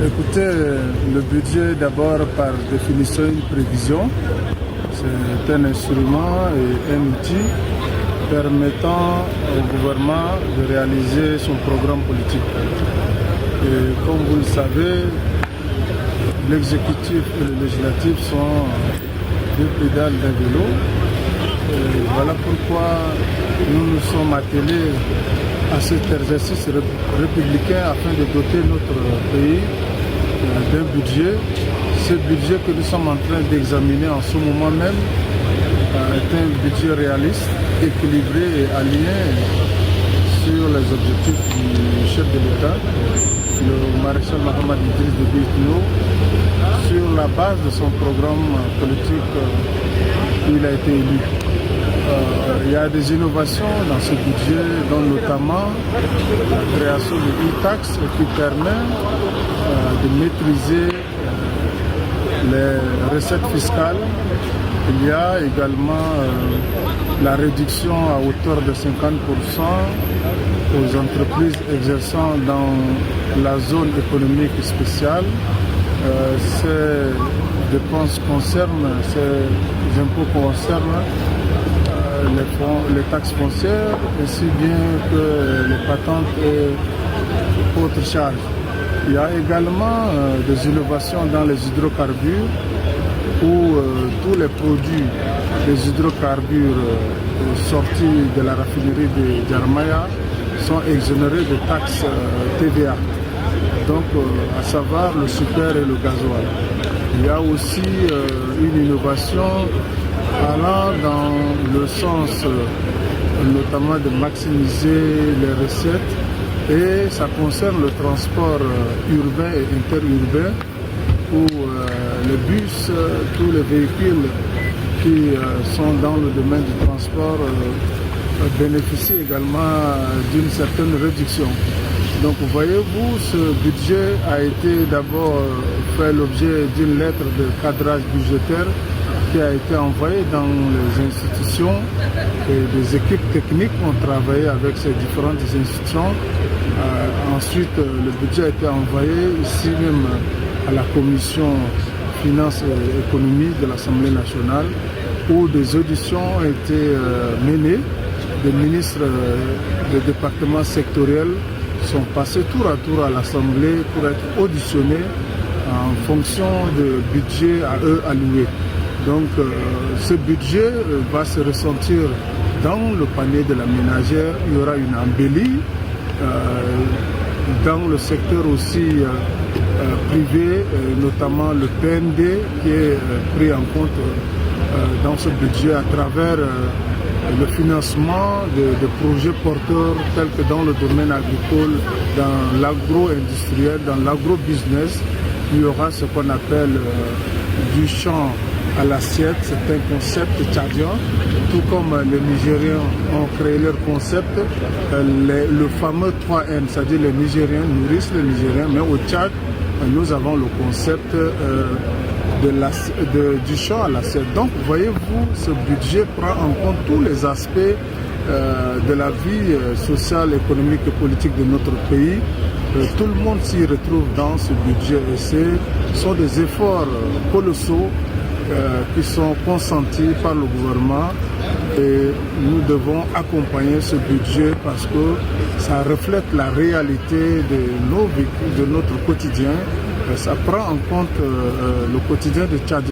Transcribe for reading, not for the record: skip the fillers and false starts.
Écoutez, le budget d'abord par définition une prévision. C'est un instrument et un outil permettant au gouvernement de réaliser son programme politique. Et comme vous le savez, l'exécutif et le législatif sont deux pédales d'un vélo. Et voilà pourquoi nous nous sommes attelés à cet exercice républicain afin de doter notre pays d'un budget. Ce budget que nous sommes en train d'examiner en ce moment même est un budget réaliste, équilibré et aligné sur les objectifs du chef de l'État, le maréchal Mahamad Idriss Déby Itno, sur la base de son programme politique où il a été élu. Il y a des innovations dans ce budget, dont notamment la création de e-tax qui permet de maîtriser les recettes fiscales. Il y a également la réduction à hauteur de 50% aux entreprises exerçant dans la zone économique spéciale. Ces dépenses concernent, ces impôts concernent les taxes foncières, ainsi bien que les patentes et autres charges. Il y a également des innovations dans les hydrocarbures où tous les produits des hydrocarbures sortis de la raffinerie de Jarmaya sont exonérés de taxes TVA. Donc, à savoir le super et le gasoil. Il y a aussi une innovation allant dans le sens notamment de maximiser les recettes, et ça concerne le transport urbain et interurbain où les bus, tous les véhicules qui sont dans le domaine du transport bénéficient également d'une certaine réduction. Donc voyez-vous, ce budget a été d'abord fait l'objet d'une lettre de cadrage budgétaire qui a été envoyée dans les institutions, et des équipes techniques ont travaillé avec ces différentes institutions. Ensuite, le budget a été envoyé ici même à la commission finances et économie de l'Assemblée nationale, où des auditions ont été menées. Des ministres des départements sectoriels sont passés tour à tour à l'Assemblée pour être auditionnés en fonction du budget à eux alloué. Donc ce budget va se ressentir dans le panier de la ménagère. Il y aura une embellie dans le secteur aussi privé, notamment le PND qui est pris en compte dans ce budget à travers le financement de projets porteurs tels que dans le domaine agricole, dans l'agro-industriel, dans l'agro-business. Il y aura ce qu'on appelle du champ à l'assiette. C'est un concept tchadien, tout comme les Nigériens ont créé leur concept, le fameux 3N, c'est-à-dire les Nigériens nourrissent les Nigériens, mais au Tchad, nous avons le concept du champ à l'assiette. Donc, voyez-vous, ce budget prend en compte tous les aspects de la vie sociale, économique et politique de notre pays. Tout le monde s'y retrouve dans ce budget et ce sont des efforts colossaux qui sont consentis par le gouvernement, et nous devons accompagner ce budget parce que ça reflète la réalité de nos vécus, de notre quotidien. Ça prend en compte le quotidien de Tchad.